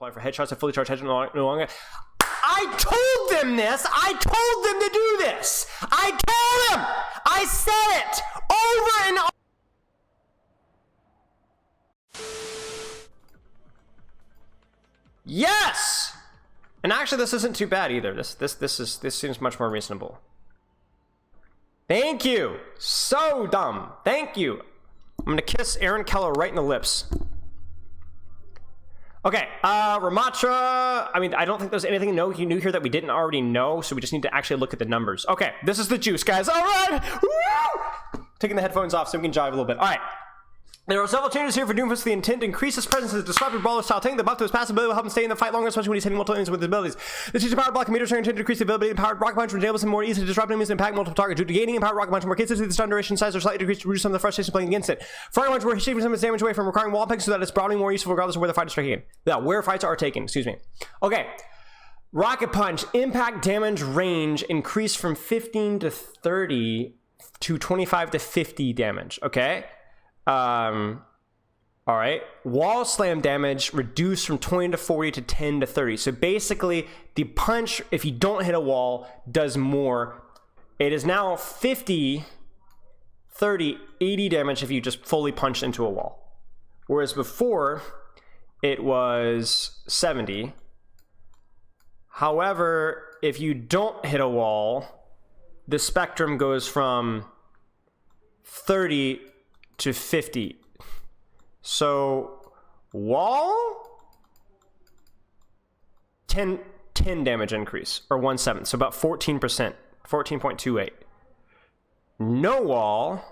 Apply for headshots. A fully charged headshot no longer. I told them this. I told them to do this. I told them. I said it over and over. Yes. And actually, this isn't too bad either. This seems much more reasonable. Thank you. So dumb. Thank you. I'm gonna kiss Aaron Keller right in the lips. Okay, Ramatra, I mean, I don't think there's anything new here that we didn't already know, so we just need to actually look at the numbers. Okay, this is the juice, guys. All right! Woo! Taking the headphones off so we can jive a little bit. All right. There are several changes here for Doomfist with the intent to increase his presence as a disruptive brawler style tank. The buff to his passive ability will help him stay in the fight longer, especially when he's hitting multiple enemies with his abilities. The teacher powered block meter turn to increase the ability of powered rocket punch, which enables him more easily to disrupt enemies and impact multiple targets. Due to gaining empowered rocket punch, more cases the stun duration size are slightly decreased to reduce some of the frustration playing against it. Front punch, we're shifting some of its damage away from requiring wall picks so that it's broadly more useful regardless of where the fight is striking. Yeah, where fights are taken, excuse me. Okay. Rocket punch, impact damage range increased from 15 to 30 to 25 to 50 damage. Okay. All right, wall slam damage reduced from 20 to 40 to 10 to 30. So basically, the punch, if you don't hit a wall, does more. It is now 50, 30, 80 damage if you just fully punch into a wall. Whereas before, it was 70. However, if you don't hit a wall, the spectrum goes from 30 to 50. So, wall, 10 damage increase, or 1/7, so about 14%, 14.28. No wall,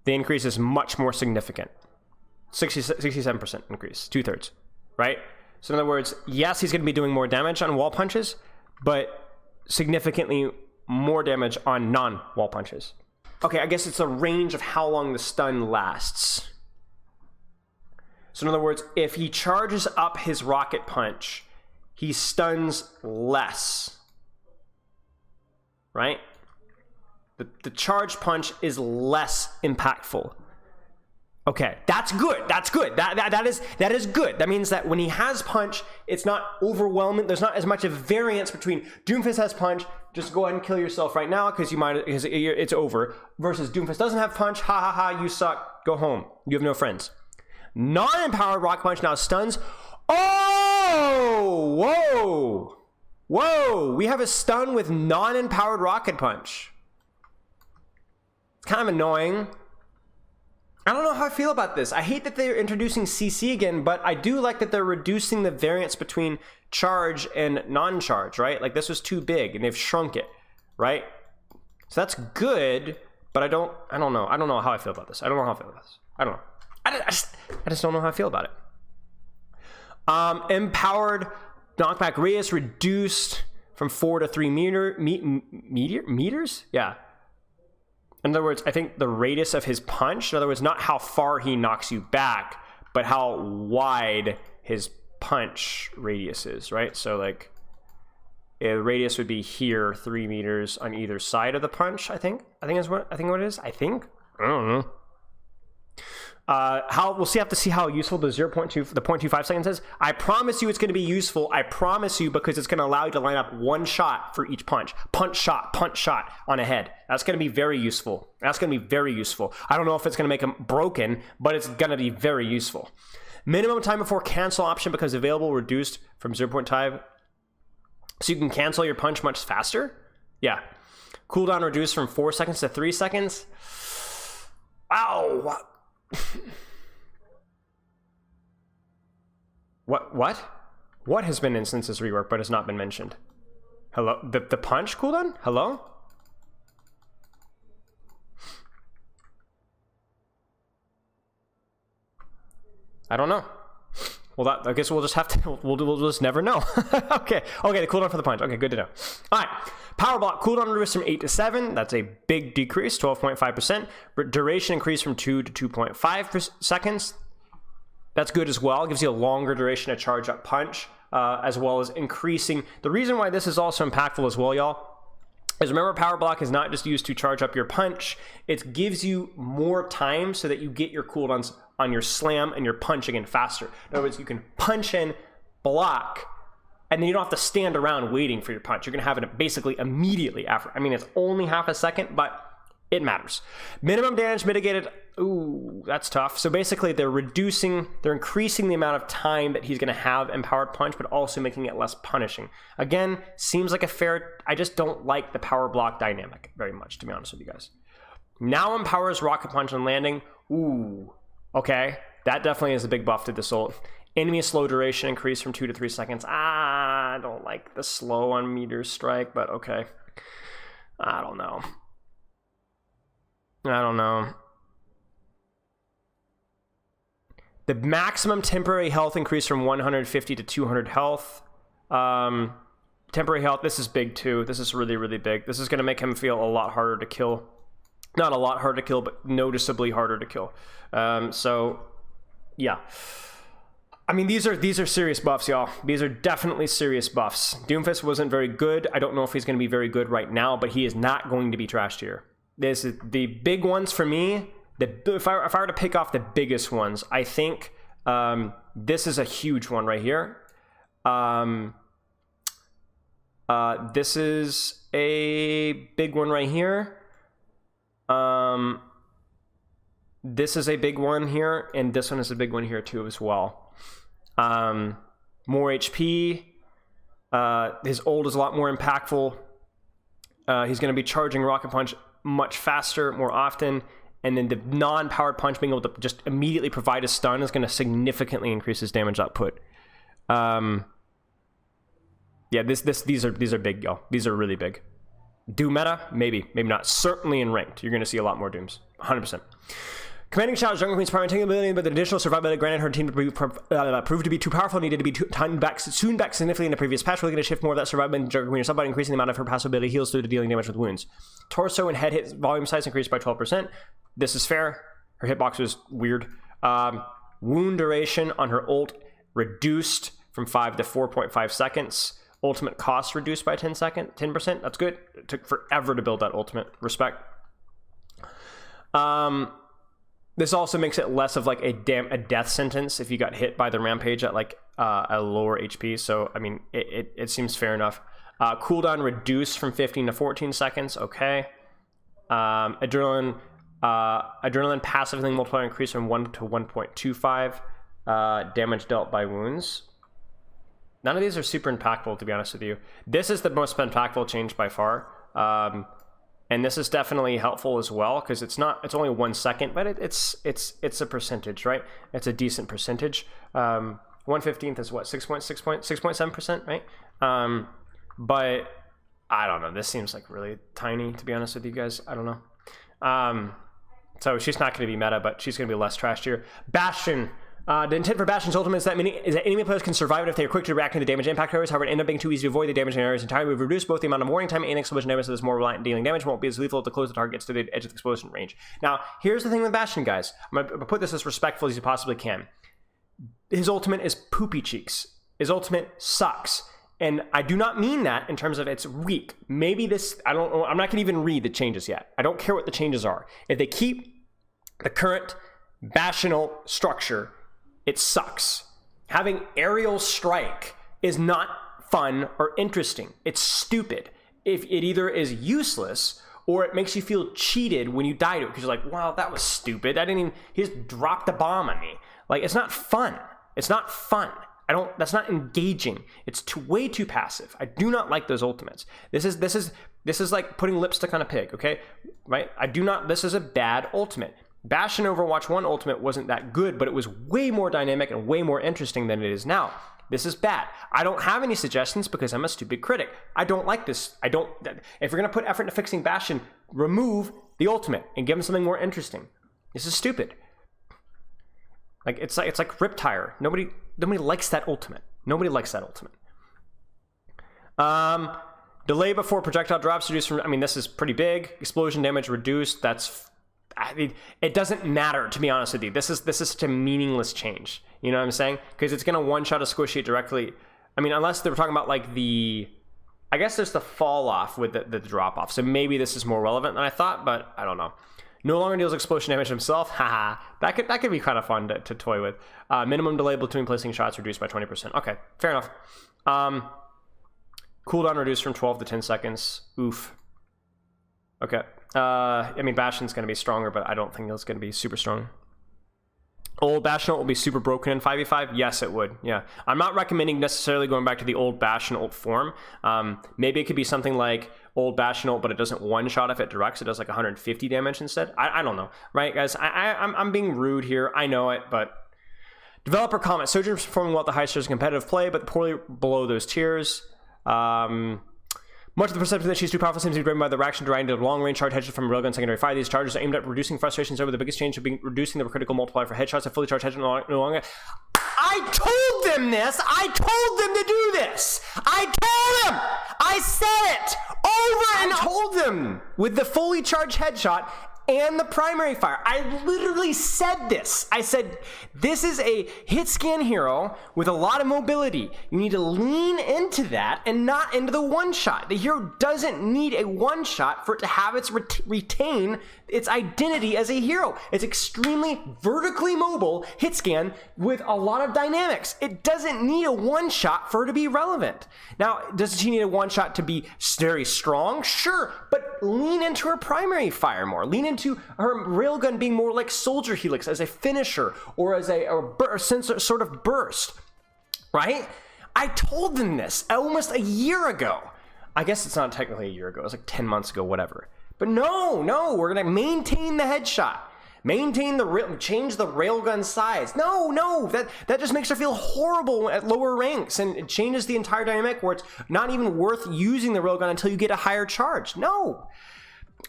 the increase is much more significant. 67% increase, 2/3, right? So in other words, yes, he's going to be doing more damage on wall punches, but significantly more damage on non-wall punches. Okay, I guess it's a range of how long the stun lasts. So in other words, if he charges up his rocket punch, he stuns less, right? The charge punch is less impactful. Okay, that's good. That's good. That is good. That means that when he has punch, it's not overwhelming. There's not as much of variance between Doomfist has punch, just go ahead and kill yourself right now because it's over, versus Doomfist doesn't have punch, ha ha ha, you suck, go home, you have no friends. Non-empowered rocket punch now stuns. Oh, whoa, we have a stun with non-empowered rocket punch. It's kind of annoying. I don't know how I feel about this. I hate that they're introducing CC again, but I do like that they're reducing the variance between charge and non-charge, right? Like this was too big and they've shrunk it, right? So that's good, but I don't know. I don't know how I feel about this. I don't know how I feel about this. I don't know. I just don't know how I feel about it. Empowered knockback radius reduced from 4 to 3 meters? Yeah. In other words, I think the radius of his punch, in other words, not how far he knocks you back, but how wide his punch radius is, right? So like, the radius would be here, 3 meters on either side of the punch, I think. I think what it is. I don't know. We'll have to see how useful the 0.25 seconds is. I promise you it's going to be useful. I promise you, because it's going to allow you to line up one shot for each punch. Punch shot on a head. That's going to be very useful. I don't know if it's going to make them broken, but it's going to be very useful. Minimum time before cancel option becomes available, reduced from 0.5. So you can cancel your punch much faster. Yeah. Cooldown reduced from 4 seconds to 3 seconds. Wow. What has been instances rework but has not been mentioned? Hello? The punch cooldown? Hello? I don't know. Well, I guess we'll just have to, we'll just never know. Okay, the cooldown for the punch. Okay, good to know. All right, power block cooldown reduced from 8 to 7. That's a big decrease, 12.5%. Duration increased from 2 to 2.5 seconds. That's good as well. It gives you a longer duration to charge up punch, as well as increasing. The reason why this is also impactful as well, y'all, is remember power block is not just used to charge up your punch. It gives you more time so that you get your cooldowns on your slam and your punch again faster. In other words, you can punch in, block, and then you don't have to stand around waiting for your punch. You're going to have it basically immediately after. I mean, it's only half a second, but it matters. Minimum damage mitigated. Ooh, that's tough. So basically they're increasing the amount of time that he's going to have Empowered Punch, but also making it less punishing. Again, seems like a fair, I just don't like the power block dynamic very much, to be honest with you guys. Now empowers Rocket Punch on landing. Ooh, okay. That definitely is a big buff to this ult. Enemy slow duration increased from 2 to 3 seconds. I don't like the slow on Meteor Strike, but okay. I don't know. The maximum temporary health increased from 150 to 200 health. Temporary health, this is big too. This is really, really big. This is going to make him feel a lot harder to kill. Not a lot harder to kill, but noticeably harder to kill. So, yeah. I mean, these are serious buffs, y'all. These are definitely serious buffs. Doomfist wasn't very good. I don't know if he's going to be very good right now, but he is not going to be trashed here. This is the big ones for me. If I were to pick off the biggest ones, I think this is a huge one right here. This is a big one right here. This is a big one here, and this one is a big one here too as well. More HP. His ult is a lot more impactful. He's going to be charging Rocket Punch much faster, more often, and then the non-powered punch being able to just immediately provide a stun is going to significantly increase his damage output. Yeah, these are big, y'all. These are really big. Doom meta? Maybe not. Certainly in ranked, you're going to see a lot more Dooms. 100%. Commanding Shot, Jungle Queen's primary ability, but the additional survivability granted her team proved to be too powerful, needed to be tuned back significantly in the previous patch. We're going to shift more of that survivability into Jungle Queen herself by increasing the amount of her passive ability heals through to dealing damage with wounds. Torso and head hit volume size increased by 12%. This is fair. Her hitbox was weird. Wound duration on her ult reduced from 5 to 4.5 seconds. Ultimate cost reduced by 10%. That's good. It took forever to build that ultimate. Respect. This also makes it less of like a death sentence if you got hit by the rampage at like a lower HP. So I mean, it seems fair enough. Cooldown reduced from 15 to 14 seconds. Okay. Adrenaline passive thing multiplier increased from 1 to 1.25. Damage dealt by wounds. None of these are super impactful, to be honest with you. This is the most impactful change by far. And this is definitely helpful as well, because it's only 1 second, but it's a percentage, right? It's a decent percentage. 1/15 is what, 6.7%, right? But I don't know. This seems like really tiny, to be honest with you guys. I don't know. So she's not going to be meta, but she's going to be less trashed here. Bastion. The intent for Bastion's ultimate is that enemy players can survive it if they are quick to react to the damage impact areas. However, it ends up being too easy to avoid the damage in areas entirely. We've reduced both the amount of warning time and explosion damage, so there's more reliant on dealing damage. Won't be as lethal if the close the target gets to the edge of the explosion range. Now, here's the thing with Bastion, guys. I'm going to put this as respectful as you possibly can. His ultimate is poopy cheeks. His ultimate sucks. And I do not mean that in terms of it's weak. Maybe this, I don't know, I'm not going to even read the changes yet. I don't care what the changes are. If they keep the current Bastional structure, it sucks. Having aerial strike is not fun or interesting. It's stupid. If it either is useless or it makes you feel cheated when you die to it because you're like, wow, that was stupid. He just dropped the bomb on me. Like, it's not fun. It's not fun. That's not engaging. It's way too passive. I do not like those ultimates. This is like putting lipstick on a pig, okay? Right? This is a bad ultimate. Bastion Overwatch 1 ultimate wasn't that good, but it was way more dynamic and way more interesting than it is now. This is bad. I don't have any suggestions because I'm a stupid critic. I don't like this. If you're going to put effort into fixing Bastion, remove the ultimate and give him something more interesting. This is stupid. Like it's like Riptire. Nobody likes that ultimate. Nobody likes that ultimate. Delay before projectile drops reduced from, this is pretty big. Explosion damage reduced. It doesn't matter, to be honest with you. This is such a meaningless change. You know what I'm saying? Because it's going to one-shot a squishy directly. Unless they were talking about like I guess there's the fall off with the drop off. So maybe this is more relevant than I thought, but I don't know. No longer deals explosion damage himself. Haha. that could be kind of fun to toy with. Minimum delay between placing shots reduced by 20%. Okay, fair enough. Cooldown reduced from 12 to 10 seconds. Oof. Okay. I mean, Bastion's going to be stronger, but I don't think it's going to be super strong. Old Bastion will be super broken in 5v5? Yes, it would. Yeah. I'm not recommending necessarily going back to the old Bastion ult form. Maybe it could be something like old Bastion ult, but it doesn't one-shot if it directs. It does like 150 damage instead. I don't know. Right, guys? I'm being rude here. I know it, but... Developer comment. Sojourn is performing well at the high tiers of competitive play, but poorly below those tiers. Much of the perception that she's too powerful seems to be driven by the reaction deriving to long-range charge headshots from railgun secondary fire. These charges are aimed at reducing frustrations over the biggest change of being reducing the critical multiplier for headshots. A fully charged headshot no longer. I told them this. I told them to do this. I told them. I said it over and told them with the fully charged headshot and the primary fire. I literally said this. I said, this is a hit scan hero with a lot of mobility. You need to lean into that and not into the one shot. The hero doesn't need a one shot for it to have its retain its identity as a hero. It's extremely vertically mobile hit scan with a lot of dynamics. It doesn't need a one shot for it to be relevant. Now, does she need a one shot to be very strong? Sure, but lean into her primary fire more. Lean into her railgun being more like Soldier Helix as a finisher or as a sort of burst, right? I told them this almost a year ago. I guess it's not technically a year ago. It was like 10 months ago, whatever. But no, we're gonna maintain the headshot. Maintain change the railgun size. No, that just makes her feel horrible at lower ranks, and it changes the entire dynamic where it's not even worth using the railgun until you get a higher charge. No,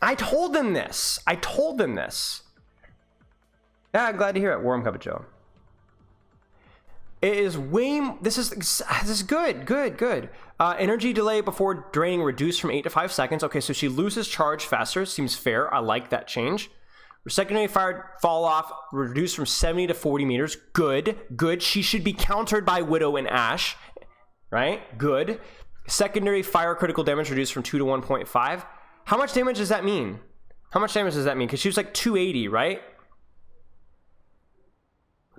I told them this. Yeah, I'm glad to hear it. Warm cup of Joe. It is way. This is good. Energy delay before draining reduced from 8 to 5 seconds. Okay, so she loses charge faster. Seems fair. I like that change. Secondary fire fall off reduced from 70 to 40 meters. Good. She should be countered by Widow and Ashe. Right? Good. Secondary fire critical damage reduced from 2 to 1.5. How much damage does that mean? Because she was like 280, right?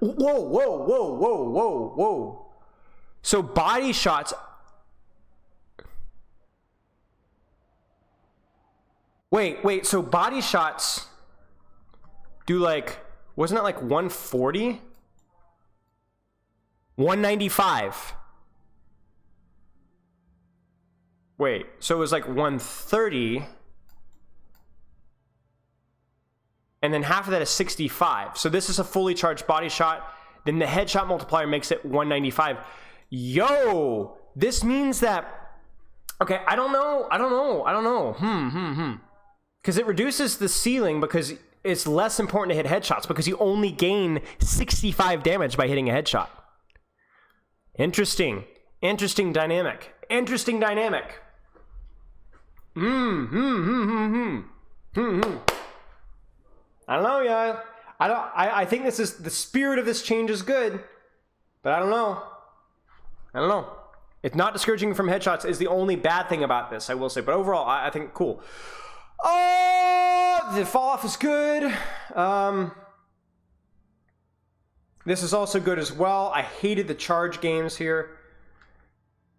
Whoa. So body shots. Wait. So body shots do like, wasn't it like 140? 195. Wait, so it was like 130. And then half of that is 65. So this is a fully charged body shot. Then the headshot multiplier makes it 195. Yo, this means that, okay, I don't know. Because it reduces the ceiling because it's less important to hit headshots because you only gain 65 damage by hitting a headshot. Interesting dynamic. I don't know, y'all. I think this is the spirit of this change is good, but I don't know. It's not discouraging from headshots is the only bad thing about this, I will say. But overall, I think cool. Oh, the fall off is good. This is also good as well. I hated the charge games here.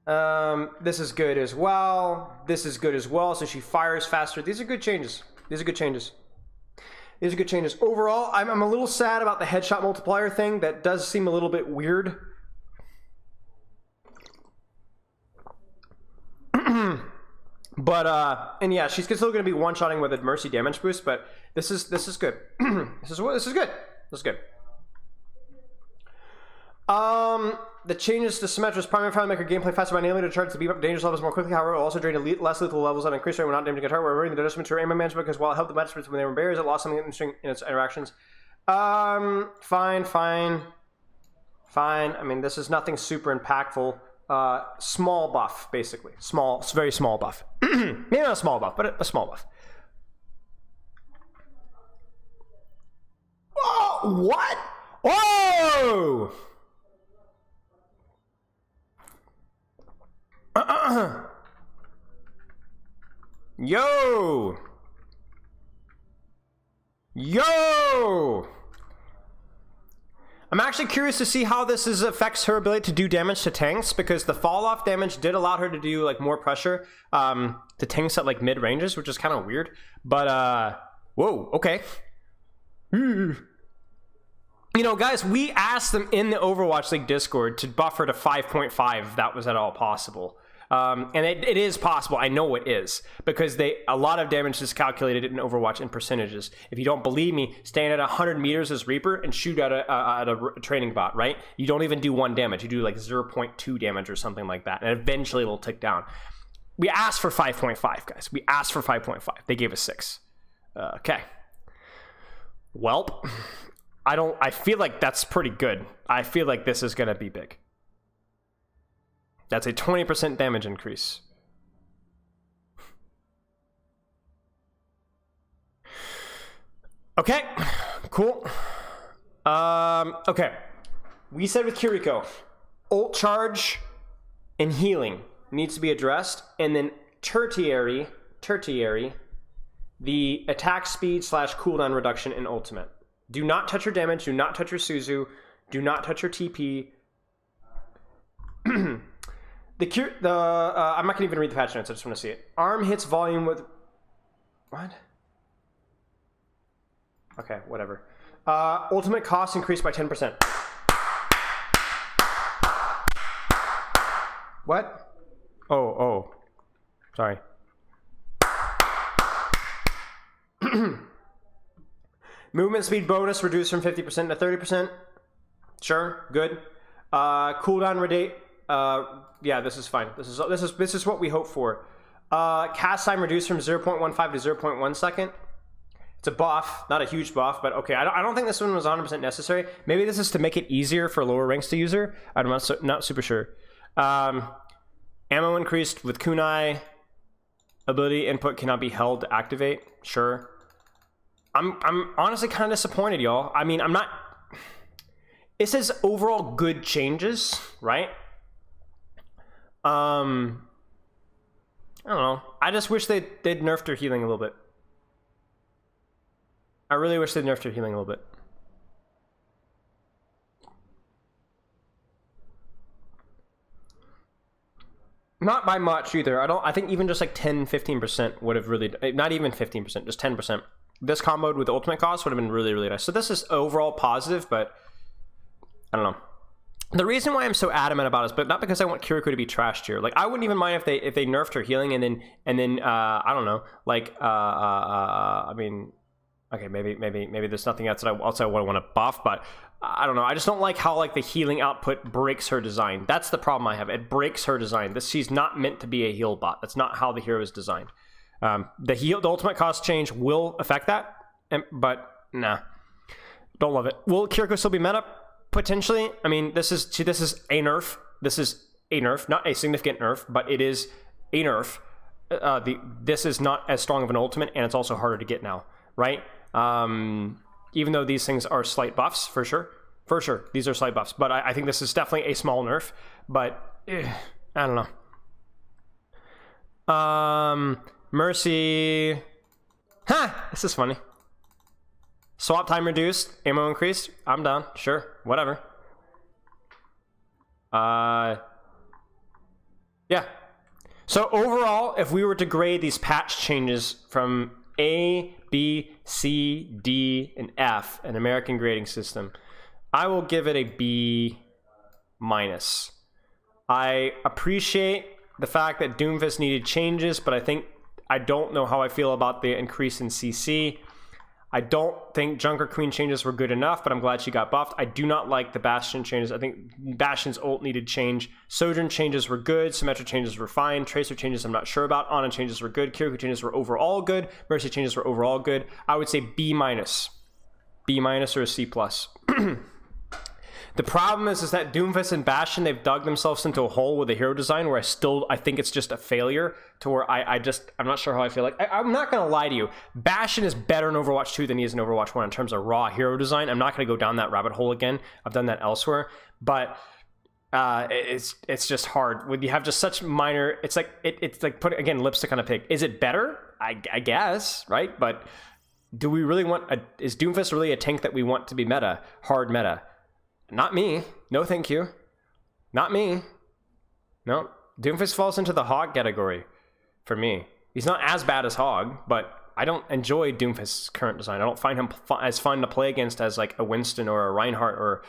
This is good as well. So she fires faster. These are good changes. Overall, I'm a little sad about the headshot multiplier thing. That does seem a little bit weird. But and yeah, she's still going to be one-shotting with a mercy damage boost. But this is good. This is good. The changes to Symmetra's primary fire make her gameplay faster by enabling her to charge the beat up dangerous levels more quickly. However, it will also drain to less lethal levels and increase rate when not damaging a target. We're removing the adjustment to her aim management because while it helped the match when they were barriers, it lost something interesting in its interactions. Fine. I mean, this is nothing super impactful. Small buff, basically. Very small buff. Maybe not a small buff, but a small buff. Whoa! What? Whoa! Yo! I'm actually curious to see how this affects her ability to do damage to tanks, because the fall off damage did allow her to do like more pressure to tanks at like mid ranges, which is kind of weird. But whoa, okay. You know, guys, we asked them in the Overwatch League Discord to buff her to 5.5 if that was at all possible. And it is possible. I know it is, because a lot of damage is calculated in Overwatch in percentages. If you don't believe me, stand at 100 meters as Reaper and shoot at a training bot, right? You don't even do 1 damage. You do like 0.2 damage or something like that, and eventually it'll tick down. We asked for 5.5, guys. We asked for 5.5. They gave us 6. Okay. Welp. I feel like that's pretty good. I feel like this is gonna be big. That's a 20% damage increase. Okay, cool. Okay. We said with Kiriko, ult charge and healing needs to be addressed, and then tertiary, the attack speed / cooldown reduction in ultimate. Do not touch her damage, do not touch her Suzu, do not touch her TP. I'm not gonna even read the patch notes, I just want to see it. Arm hits volume with... What? Okay, whatever. Ultimate cost increased by 10%. What? Oh. Sorry. Movement speed bonus reduced from 50% to 30%. Sure, good. Cooldown rate. Yeah, this is fine. This is what we hope for. Cast time reduced from 0.15 to 0.1 second. It's a buff, not a huge buff, but okay. I don't think this one was 100% necessary. Maybe this is to make it easier for lower ranks to use her. I'm not super sure. Ammo increased with kunai. Ability input cannot be held to activate. Sure. I'm honestly kind of disappointed, y'all. I mean, I'm not... It says overall good changes, right? I don't know. I just wish they'd nerfed her healing a little bit. I really wish they'd nerfed her healing a little bit. Not by much either. I think even just like 10-15% would have really... Not even 15%, just 10%. This comboed with ultimate cost would have been really, really nice. So this is overall positive, but I don't know. The reason why I'm so adamant about it is, but not because I want Kiriko to be trashed here. Like, I wouldn't even mind if they nerfed her healing and then I don't know, like I mean, okay, maybe there's nothing else that I want to buff, but I don't know. I just don't like how like the healing output breaks her design. That's the problem I have. It breaks her design. She's not meant to be a heal bot. That's not how the hero is designed. The ultimate cost change will affect that, but nah, don't love it. Will Kiriko still be meta? Potentially. I mean, this is a nerf. This is a nerf, not a significant nerf, but it is a nerf. This is not as strong of an ultimate, and it's also harder to get now, right? Even though these things are slight buffs, for sure, these are slight buffs. But I think this is definitely a small nerf. But I don't know. Mercy. This is funny. Swap time reduced, ammo increased. I'm down. Sure, whatever. Yeah. So overall, if we were to grade these patch changes from A, B, C, D, and F, an American grading system, I will give it a B-. I appreciate the fact that Doomfist needed changes, but I don't know how I feel about the increase in CC. I don't think Junker Queen changes were good enough, but I'm glad she got buffed. I do not like the Bastion changes. I think Bastion's ult needed change. Sojourn changes were good. Symmetra changes were fine. Tracer changes I'm not sure about. Ana changes were good. Kiriko changes were overall good. Mercy changes were overall good. I would say B-. B- or a C+. The problem is that Doomfist and Bastion, they've dug themselves into a hole with the hero design where I think it's just a failure, to where I'm not sure how I feel. Like, I'm not going to lie to you. Bastion is better in Overwatch 2 than he is in Overwatch 1 in terms of raw hero design. I'm not going to go down that rabbit hole again. I've done that elsewhere. But it's just hard. When you have just such minor... It's like put, again, lipstick on a pig. Is it better? I guess, right? But Do we really want is Doomfist really a tank that we want to be meta, hard meta? Not me. No, thank you. Not me. No, Doomfist falls into the Hog category for me. He's not as bad as Hog, but I don't enjoy Doomfist's current design. I don't find him as fun to play against as like a Winston or a Reinhardt or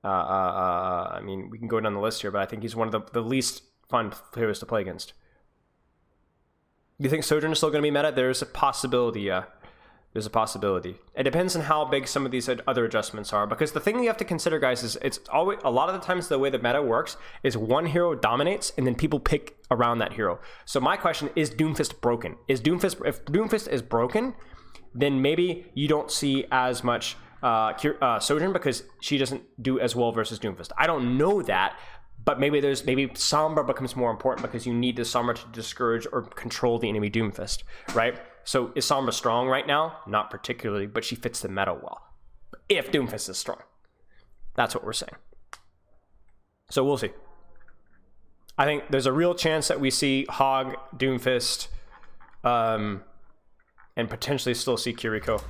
I mean, we can go down the list here, but I think he's one of the least fun players to play against. Do you think Sojourn is still going to be meta? There's a possibility, yeah. There's a possibility. It depends on how big some of these other adjustments are, because the thing you have to consider, guys, is it's always, a lot of the times the way the meta works is one hero dominates and then people pick around that hero. So my question is Doomfist broken? If Doomfist is broken, then maybe you don't see as much Sojourn because she doesn't do as well versus Doomfist. I don't know that, but maybe Sombra becomes more important because you need the Sombra to discourage or control the enemy Doomfist, right? So is Sombra strong right now? Not particularly, but she fits the meta well. If Doomfist is strong. That's what we're saying. So we'll see. I think there's a real chance that we see Hog, Doomfist, and potentially still see Kiriko.